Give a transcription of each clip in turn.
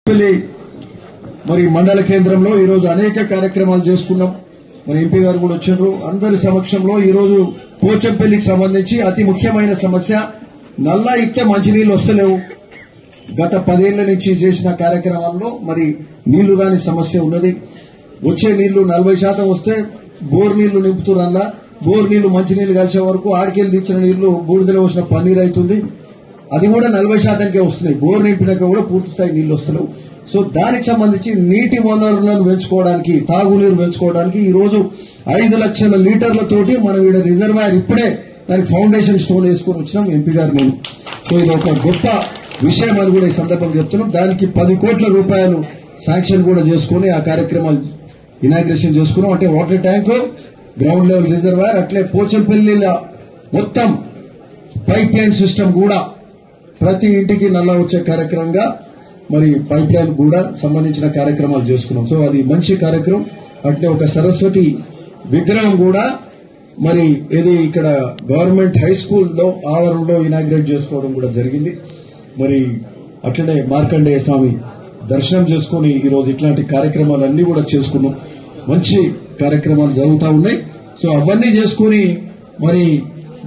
పెళ్లి మరి మండల కేంద్రంలో ఈ రోజు అనేక కార్యక్రమాలు చేసుకున్నాం. మరి ఎంపీ గారు కూడా వచ్చారు. అందరి సమక్షంలో ఈ రోజు పోచంపల్లికి సంబంధించి అతి ముఖ్యమైన సమస్య నల్లా ఇస్తే మంచినీళ్లు వస్తలేవు. గత 10 ఏళ్ల నుంచి చేసిన కార్యక్రమాల్లో మరి నీళ్లు రాని సమస్య ఉన్నది. వచ్చే నీళ్లు 40% వస్తే బోర్ నీళ్లు నింపుతున్నా బోర్ నీళ్లు మంచినీళ్లు కలిసే వరకు ఆడికెళ్లి తెచ్చిన నీళ్లు బూడిదలో వచ్చిన పన్నీరు అవుతుంది. అది కూడా 40%కే వస్తున్నాయి. బోర్ నింపినాక కూడా పూర్తి స్థాయి నీళ్లు వస్తున్నాయి. సో దానికి సంబంధించి నీటి వనరులను పెంచుకోవడానికి, తాగునీరు పెంచుకోవడానికి ఈ రోజు 5 లక్షల లీటర్లతోటి మనం ఈడ రిజర్వాయర్ ఇప్పుడే దానికి ఫౌండేషన్ స్టోన్ వేసుకుని వచ్చినాం ఎంపీ గారు నేను. సో ఇది ఒక గొప్ప విషయం అని కూడా ఈ సందర్భంగా చెప్తున్నాం. దానికి 10 కోట్ల రూపాయలు శాంక్షన్ కూడా చేసుకుని ఆ కార్యక్రమాలు ఇనాగ్రేషన్ చేసుకున్నాం. అంటే water tank, ground level reservoir, అట్లే పోచంపల్లిలో మొత్తం పైప్ లైన్ సిస్టమ్ కూడా ప్రతి ఇంటికి నల్లా వచ్చే కార్యక్రమంగా మరి పైప్ లైన్ కూడా సంబంధించిన కార్యక్రమాలు చేసుకున్నాం. సో అది మంచి కార్యక్రమం. అట్లే ఒక సరస్వతి విగ్రహం కూడా మరి ఇది ఇక్కడ గవర్నమెంట్ హై స్కూల్లో ఆవరణలో ఇనాగ్రేట్ చేసుకోవడం కూడా జరిగింది. మరి అట్లనే మార్కండేయ స్వామి దర్శనం చేసుకుని ఈ రోజు ఇట్లాంటి కార్యక్రమాలన్నీ కూడా చేసుకున్నాం. మంచి కార్యక్రమాలు జరుగుతూ ఉన్నాయి. సో అవన్నీ చేసుకుని మరి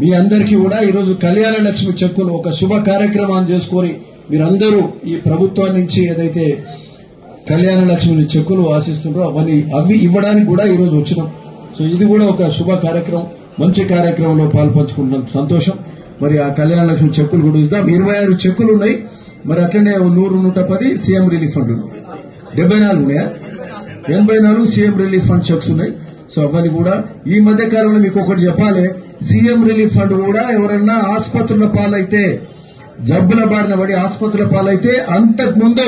మీ అందరికీ కూడా ఈరోజు కళ్యాణ లక్ష్మి చెక్కులు ఒక శుభ కార్యక్రమాన్ని చేసుకుని మీరందరూ ఈ ప్రభుత్వం నుంచి ఏదైతే కళ్యాణ లక్ష్మి చెక్కులు ఆశిస్తున్నారో అవి ఇవ్వడానికి కూడా ఈ రోజు వచ్చినాం. సో ఇది కూడా ఒక శుభ కార్యక్రమం, మంచి కార్యక్రమంలో పాల్పంచుకుంటున్నాం. సంతోషం. మరి ఆ కళ్యాణ లక్ష్మి చెక్కులు కూడా ఇద్దాం. 26 చెక్కులు ఉన్నాయి. మరి అట్లనే 100, 110 సీఎం రిలీఫ్ ఫండ్ 74 ఉన్నాయా? 84 సీఎం రిలీఫ్ ఫండ్ చెక్స్ ఉన్నాయి. సో అవన్నీ కూడా ఈ మధ్య కాలంలో మీకు ఒకటి చెప్పాలి, సీఎం రిలీఫ్ ఫండ్ కూడా ఎవరన్నా ఆసుపత్రుల పాలైతే, జబ్బుల బారిన పడి ఆసుపత్రుల పాలైతే అంతకుముందు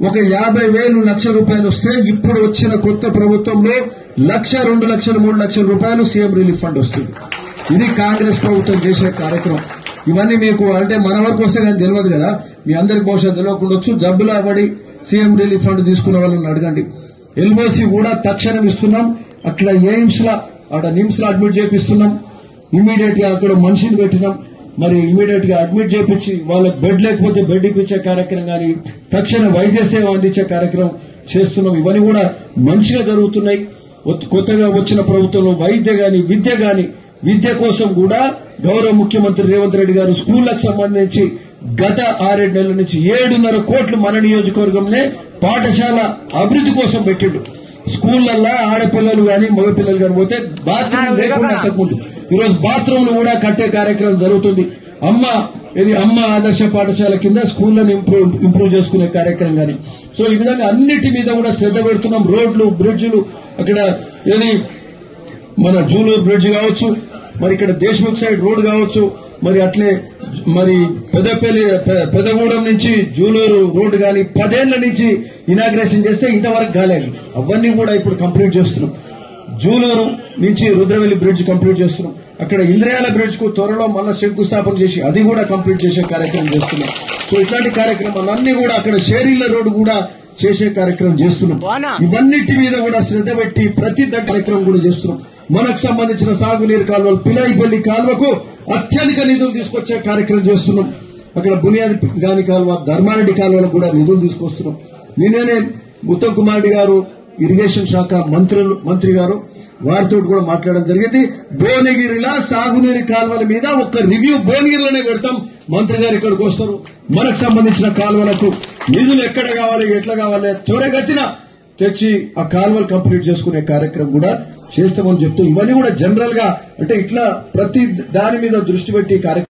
ఒక 50,000 లక్షల రూపాయలు వస్తే ఇప్పుడు వచ్చిన కొత్త ప్రభుత్వంలో 1,00,000, 2 లక్షలు, 3 లక్షల రూపాయలు సీఎం రిలీఫ్ ఫండ్ వస్తుంది. ఇది కాంగ్రెస్ ప్రభుత్వం చేసే కార్యక్రమం. ఇవన్నీ మీకు అంటే మన వరకు వస్తే కానీ తెలియదు కదా, మీ అందరికి బహుశా తెలియకుండొచ్చు. జబ్బులా పడి సీఎం రిలీఫ్ ఫండ్ తీసుకున్న వాళ్ళని అడగండి. ఎల్ఓసి కూడా తక్షణం ఇస్తున్నాం. అక్కడ ఎయిమ్స్ లా అక్కడ నిమ్స్ లో అడ్మిట్ చేపిస్తున్నాం. ఇమీడియట్ గా అక్కడ మనిషిని పెట్టినాం. మరి ఇమీడియట్ గా అడ్మిట్ చేపించి వాళ్ళకి బెడ్ లేకపోతే బెడ్ ఇప్పించే కార్యక్రమం కానీ తక్షణ వైద్య సేవ అందించే కార్యక్రమం చేస్తున్నాం. ఇవన్నీ కూడా మంచిగా జరుగుతున్నాయి. కొత్తగా వచ్చిన ప్రభుత్వంలో విద్య గాని విద్య కోసం కూడా గౌరవ ముఖ్యమంత్రి రేవంత్ రెడ్డి గారు స్కూళ్లకు సంబంధించి గత 6-7 నెలల నుంచి 7.5 కోట్లు మన నియోజకవర్గంలో పాఠశాల అభివృద్ది కోసం పెట్టిండు. స్కూళ్లల్లో ఆడపిల్లలు గాని మగపిల్లలు గాని పోతే బాత్రూమ్ లేకుండా అంతకుముందు ఈరోజు బాత్రూమ్లు కూడా కట్టే కార్యక్రమం జరుగుతుంది. అమ్మ ఆదర్శ పాఠశాల కింద స్కూళ్లను ఇంప్రూవ్ చేసుకునే కార్యక్రమం గాని. సో ఈ విధంగా అన్నిటి మీద కూడా శ్రద్ధ పెడుతున్నాం. రోడ్లు, బ్రిడ్జిలు, అక్కడ మన జూలూరు బ్రిడ్జ్ కావచ్చు, మరి ఇక్కడ దేశ్ముఖ్ సైడ్ రోడ్ కావచ్చు, మరి అట్లే మరి పెదగూడెం నుంచి జూలూరు రోడ్డు గాని 10 ఏళ్ల నుంచి ఇనాగ్రేషన్ చేస్తే ఇంతవరకు కాలేదు. అవన్నీ కూడా ఇప్పుడు కంప్లీట్ చేస్తున్నాం. జూలూరు నుంచి రుద్రవెల్లి బ్రిడ్జ్ కంప్లీట్ చేస్తున్నాం. అక్కడ ఇంద్రయాల బ్రిడ్జ్ కు త్వరలో మళ్ళా శంకుస్థాపన చేసి అది కూడా కంప్లీట్ చేసే కార్యక్రమం చేస్తున్నాం. సో ఇట్లాంటి కార్యక్రమాలన్నీ కూడా అక్కడ షేరీల రోడ్డు కూడా చేసే కార్యక్రమం చేస్తున్నాం. ఇవన్నిటి మీద కూడా శ్రద్ధ పెట్టి ప్రతి కార్యక్రమం కూడా చేస్తున్నాం. మనకు సంబంధించిన సాగునీరు కాలువలు, పిలాయిపల్లి కాలువకు అత్యధిక నిధులు తీసుకొచ్చే కార్యక్రమం చేస్తున్నాం. అక్కడ బునియాది గాని కాలువ, ధర్మారెడ్డి కాలువలకు కూడా నిధులు తీసుకొస్తున్నాం. నిన్ననే ఉత్తమ్ కుమార్ రెడ్డి గారు ఇరిగేషన్ శాఖ మంత్రి గారు వారితో కూడా మాట్లాడడం జరిగింది. భువనగిరిలో సాగునీరు కాలువల మీద ఒక రివ్యూ భువనగిరిలోనే పెడతాం. మంత్రి గారు ఇక్కడికి వస్తారు. మనకు సంబంధించిన కాలువలకు నిధులు ఎక్కడ కావాలి, ఎట్లా కావాలి త్వరగతిన తెచ్చి ఆ కాలువలు కంప్లీట్ చేసుకునే కార్యక్రమం కూడా చేస్తామని చెప్తూ ఇవన్నీ కూడా జనరల్ గా అంటే ఇట్లా ప్రతి దాని మీద దృష్టి పెట్టి కార్యక్రమం